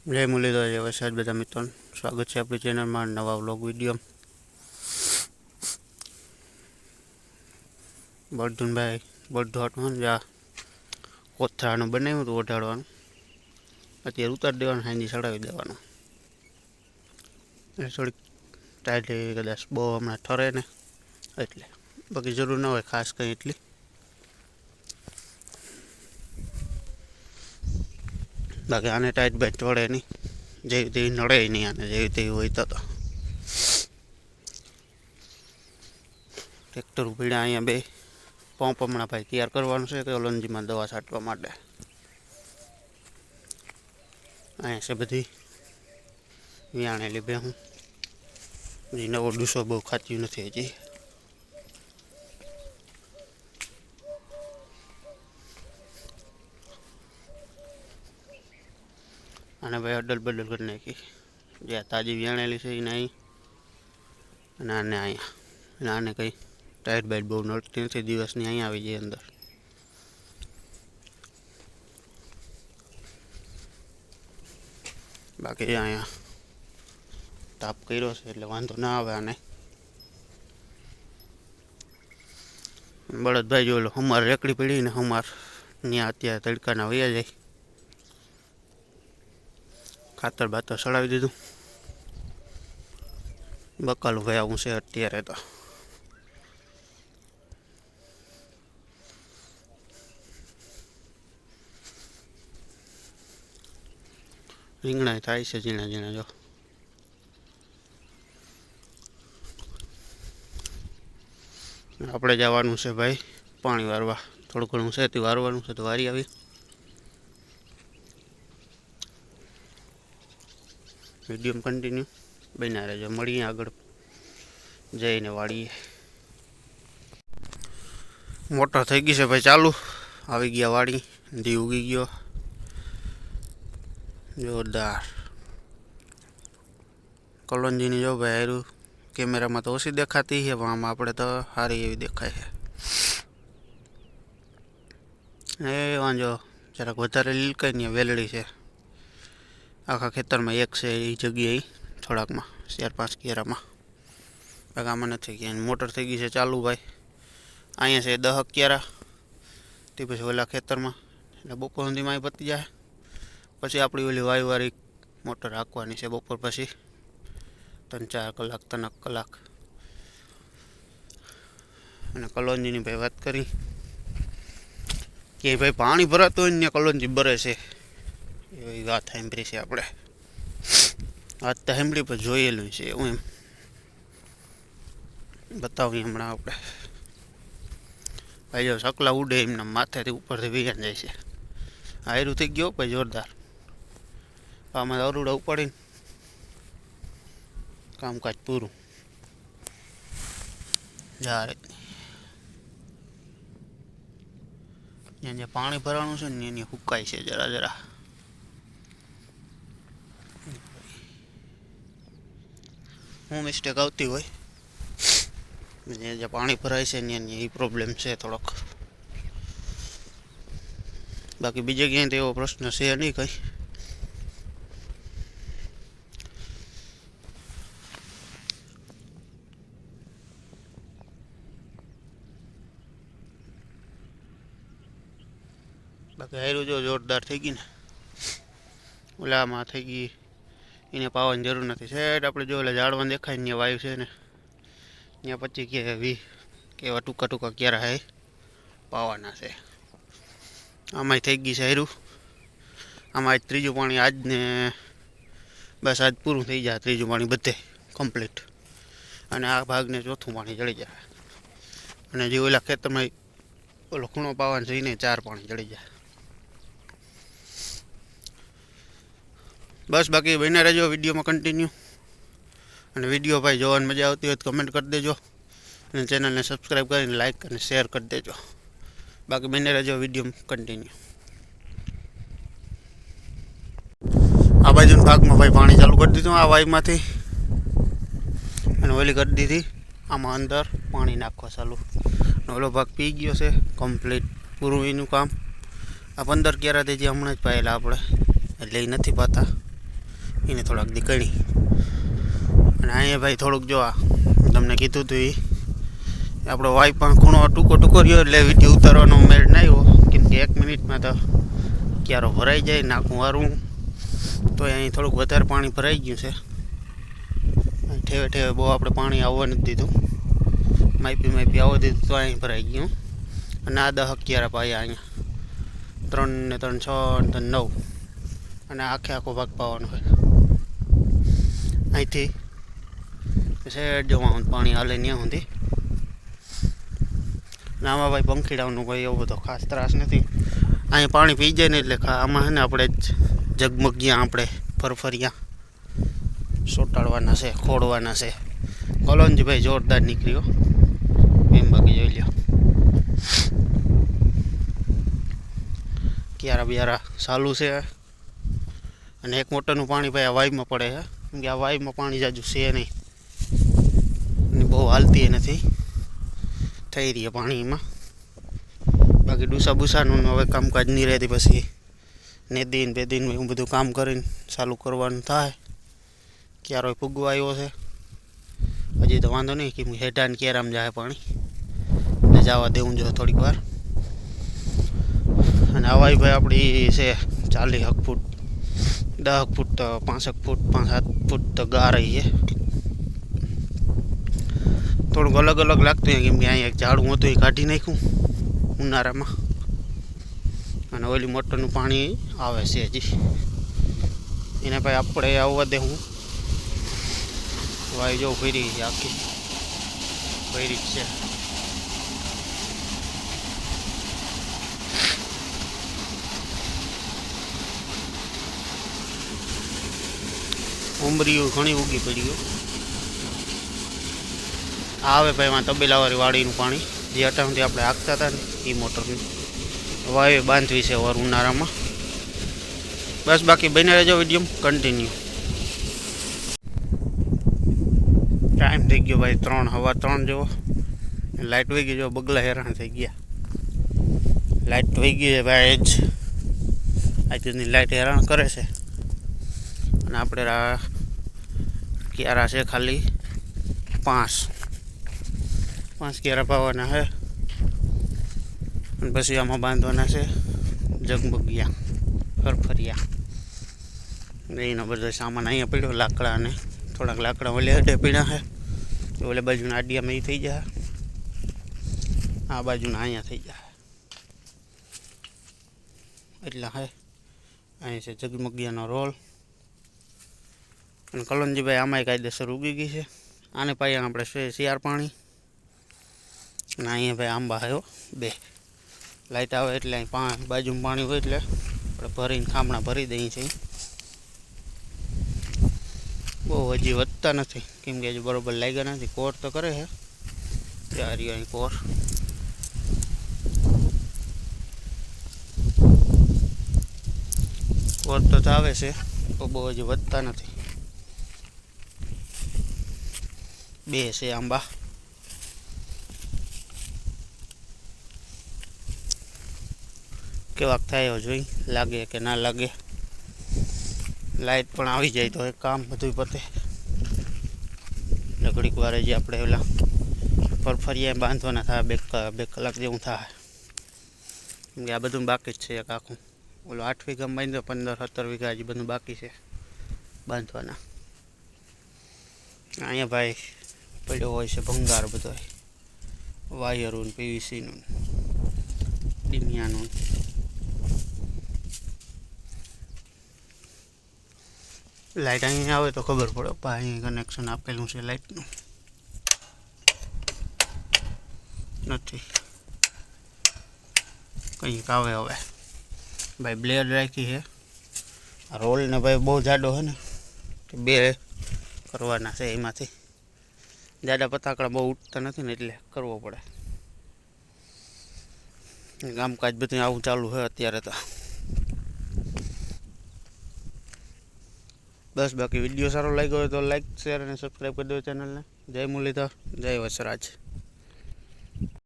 જય મુરલીધર, જય વરસાદ બધા મિત્રોને સ્વાગત છે આપણી ચેનલમાં નવા વ્લોગ વિડીયો. બળધુનભાઈ બળધોટમાં જ આ કોથળાનું બનાવ્યું હતું ઓઢાડવાનું, અત્યારે ઉતારી દેવાનું, હાંજી ચડાવી દેવાનું. એટલે થોડીક ટાઈટ કદાચ બહુ હમણાં ઠરે ને એટલે, બાકી જરૂર ન હોય ખાસ કંઈ એટલી. બાકી આને ટાઈટ બાઈટ વળે નહીં, જેવી તેવી નડે નહીં આને, જેવી તેવી હોય તો. ટ્રેક્ટર ઉપડ્યા અહીંયા બે પંપ હમણાં ભાઈ તૈયાર કરવાનું છે કલોંજીમાં દવા છાંટવા માટે. અહીંયા છે બધી વિયાણેલી બે હું હજી નવો ડૂસો બહુ ખાતી નથી હજી. અને ભાઈ અડલ બદલ કરી નાખી, જ્યાં તાજી વિયાણેલી છે એને અહીં અને આને અહીંયા. અને આને કંઈ ટાઈટ બાઈટ બહુ નડતી નથી, દિવસની અહીંયા આવી જાય અંદર. બાકી અહીંયા તાપ કર્યો છે એટલે વાંધો ના આવે આને. બળદભાઈ જોઈ લો, હમાર રેકડી પડી ને હમાર ત્યાં અત્યારે તડકાના વયા જાય. ખાતર બાતર ચડાવી દીધું, બકાલું ભાઈ આવું છે અત્યારે તો. રીંગણા થાય છે ઝીણા ઝીણા જો. આપણે જવાનું છે ભાઈ પાણી વારવા, થોડું ઘણું છે તે વારવાનું છે તો વારી આવી. વિડીયો કન્ટિન્યુ બન્યા રહેજો, મળીએ આગળ જઈને વાળીએ. મોટર થઈ ગઈ છે ભાઈ ચાલુ, આવી ગયા વાડી, દી ઉગી ગયો જોરદાર. કલોંજીની જો ભાઈ હારું, કેમેરામાં તો ઓછી દેખાતી છે પણ આમાં આપણે તો સારી એવી દેખાય છે. એ વાંધો જરાક વધારે લીલકાઈ ને વેલડી છે, આખા ખેતરમાં એક છે એ જગ્યાએ થોડાકમાં 4-5 કેરામાં. બાકી આમાં નથી ક્યાંય. મોટર થઈ ગઈ છે ચાલુ ભાઈ, અહીંયા છે 10 કેરા, તે પછી ઓલા ખેતરમાં એટલે બપોર સુધીમાં પતી જાય. પછી આપણી ઓલી વાયુવાળી મોટર હાંકવાની છે બપોર પછી 3-4 કલાક 3 કલાક. અને કલોંજીની ભાઈ વાત કરી કે ભાઈ પાણી ભરાતું હોય ને કલોંજી ભરે છે, એવી વાત સાંભળી છે આપણે. વાત તો સાંભળી પણ જોયેલું છે એવું, એમ બતાવીએ હમણાં આપણે. ભાઈ જો સકલા ઉડે એમના માથેથી ઉપરથી વિયાન જાય છે. હાયરું થઈ ગયો ભાઈ જોરદાર. આમાં અરુડા ઉપાડીને કામકાજ પૂરું. યાર જ્યાં પાણી ભરવાનું છે ને એની હુકાય છે જરા જરા. હું મિસ્ટેક આવતી હોય, જ્યાં પાણી ભરાય છે ને એની એ પ્રોબ્લેમ છે થોડોક. બાકી બીજે ક્યાંય તો એવો પ્રશ્ન છે નહીં કંઈ. બાકી હાયરું જો જોરદાર થઈ ગઈ ને, ઓલામાં થઈ ગઈ, એને પાવાની જરૂર નથી. સેટ આપણે જો ઓલા ઝાડવા દેખાય ને વાયુ છે ને ત્યાં 25 કે 20 કેવા ટૂંકા ટૂંકા ક્યારા હે પાવાના છે. આમાંય થઈ ગઈ છે હાયરું. આમાં આજ ત્રીજું પાણી, આજ ને બસ આજ પૂરું થઈ જાય ત્રીજું પાણી બધે કમ્પ્લીટ. અને આ ભાગને ચોથું પાણી ચડી જાય. અને જે ઓલા ખેતરમાં ઓલો ખૂણો પાવાનો છે એને 4 પાણી ચડી જાય. બસ બાકી બન્યા રહેજો વિડીયોમાં કન્ટિન્યુ. અને વિડીયો ભાઈ જોવાની મજા આવતી હોય તો કમેન્ટ કરી દેજો, અને ચેનલને સબસ્ક્રાઈબ કરીને લાઇક અને શેર કરી દેજો. બાકી બન્યા રહેજો વિડીયો કન્ટિન્યુ. આ બાજુના ભાગમાં ભાઈ પાણી ચાલુ કરી દીધું આ વાયમાંથી, અને ઓલી કરી દીધી આમાં અંદર પાણી નાખવા ચાલુ. ઓલો ભાગ પી ગયો છે કમ્પ્લીટ પૂરું એનું કામ. આ 15 કેરાથી જે હમણાં જ પાયેલા આપણે, એટલે એ નથી પાતા. એને થોડાક દી કરી. અને અહીંયા ભાઈ થોડુંક જો આ તમને કીધું હતું એ આપણો વાઈ પણ ખૂણો ટૂંકો રહ્યો એટલે વિડીયો ઉતારવાનો મેળ ના આવ્યો, કેમ કે 1 મિનિટમાં તો ક્યારો ભરાઈ જાય નાખું વારું. તો અહીં થોડુંક વધારે પાણી ભરાઈ ગયું છે. ઠેવે ઠેવે બહુ આપણે પાણી આવવા નથી દીધું, માપી આવવા દીધું તો અહીં ભરાઈ ગયું. અને આ 10 ક્યારા પાયા અહીંયા 3 ને 3 6 ને 9, અને આખો ભાગ પાવાનો હોય અહીંથી શેડ જવાનું પાણી હાલે ત્યાં સુધી. અને આમાં ભાઈ પંખીડાઓનો કોઈ એવો બધો ખાસ ત્રાસ નથી. અહીં પાણી પી જાય ને એટલે આમાં છે ને આપણે જગમગિયા આપણે ફરફરિયા સોટાડવાના છે, ખોડવાના છે. કલોંજી ભાઈ જોરદાર નીકળ્યો એમ બાકી જોઈ લો. ક્યારા બિયારા ચાલુ છે. અને એક મોટરનું પાણી ભાઈ આ વાઈમાં પડે છે, કેમ કે આ વાઈમાં પાણી જાજુ છે નહીં અને બહુ હાલતી નથી, થઈ રહી પાણીમાં. બાકી ડૂસા બુસાનું હવે કામકાજ નહીં રહેતી, પછી નેદીને બેદીને એવું બધું કામ કરીને ચાલુ કરવાનું થાય. ક્યારો ફૂગવા આવ્યો છે, હજી તો વાંધો નહીં, કેમ હેઠાને ક્યારામાં જાય પાણી એટલે જવા દેવું જોઈએ થોડીક વાર. અને હવાઈ ભાઈ આપણી છે 40 ફૂટ 10 ફૂટ તો 5 ફૂટ 5-7 ફૂટ તો ગા રહી છે. થોડુંક અલગ અલગ લાગતું હોય, કેમ કે અહીંયા એક ઝાડું હતું એ કાઢી નાખ્યું ઉનાળામાં. અને ઓલી મોટરનું પાણી આવે છે હજી, એને ભાઈ આપણે આવવા દે. હું વાય જો ફરી આખી ફરી છે. ઉમરીઓ ઘણી ઉગી પડી. આવે ભાઈ માં તબેલાવાળી વાડીનું પાણી જે અટાણથી આપણે હાંકતા હતા ને એ મોટરનું વાવે બાંધવી છે વાર ઉનાળામાં. બસ બાકી બને રહેજો વિડીયો કન્ટિન્યુ. ટાઈમ થઈ ગયો ભાઈ 3:15 જેવો. લાઇટ વહી ગઈ, જો બગલા હેરાન થઈ ગયા. લાઇટ વહી ગઈ છે ભાઈ, જ આજની લાઇટ હેરાન કરે છે. અને આપણે ક્યારા છે ખાલી 5 ક્યારા પાવાના છે. અને પછી આમાં બાંધવાના છે જગમગિયા ફરફરિયા. એનો બધો સામાન અહીંયા પડ્યો, લાકડા અને થોડાક લાકડા ઓલે અડે પડ્યા છે. ઓલે બાજુના આડિયામાં એ થઈ જાય, આ બાજુના અહીંયા થઈ જાય એટલા હે. અહીં છે જગમગિયાનો રોલ. અને કલોંજીભાઈ આમાંય કાયદેસર ઉગી ગઈ છે. આને પાયા આપણે શિયાળ પાણી. અને અહીંયા ભાઈ આંબા આવ્યો 2. લાઇટ આવે એટલે અહીં બાજુમાં પાણી હોય એટલે આપણે ભરીને ખામણા ભરી દઈએ છીએ. બહુ હજી વધતા નથી, કેમ કે હજી બરોબર લાગ્યા નથી. કોર તો કરે છે ત્યારે અહીં કોર. કોર તો આવે છે તો બહુ હજી વધતા નથી. 2 છે આંબા. કેવાક થાય જોઈ, લાગે કે ના લાગે. લાઇટ પણ આવી જાય તો એક કામ બધું પતે. ઘડીક વાર જે આપણે ઓલા ફરફરિયા બાંધવાના થાય 2 કલાક જેવું થાય, કેમ કે આ બધું બાકી જ છે. એક આખું ઓલો 8 વીઘા બાંધ્યો, 15-17 વીઘા હજી બધું બાકી છે બાંધવાના. અહીંયા ભાઈ પડ્યો હોય છે ભંગાર બધો, વાયરનું, પીવીસીનું, ડીમિયાનું. લાઇટ અહીંયા આવે તો ખબર પડે. અહીં કનેક્શન આપેલું છે લાઇટનું, નથી કંઈક આવે હવે. ભાઈ બ્લેડ રાખી છે. આ રોલ ને ભાઈ બહુ જાડો છે ને, 2 કરવાના છે. એમાંથી જાડા પતાકડા બહુ ઉઠતા નથી ને એટલે કરવો પડે. કામકાજ બધું આવું ચાલુ છે અત્યારે તો. બસ બાકી વિડીયો સારો લાગ્યો હોય તો લાઈક, શેર અને સબસ્ક્રાઈબ કરી દો ચેનલને. જય મુરલીધર, જય વસરાજ.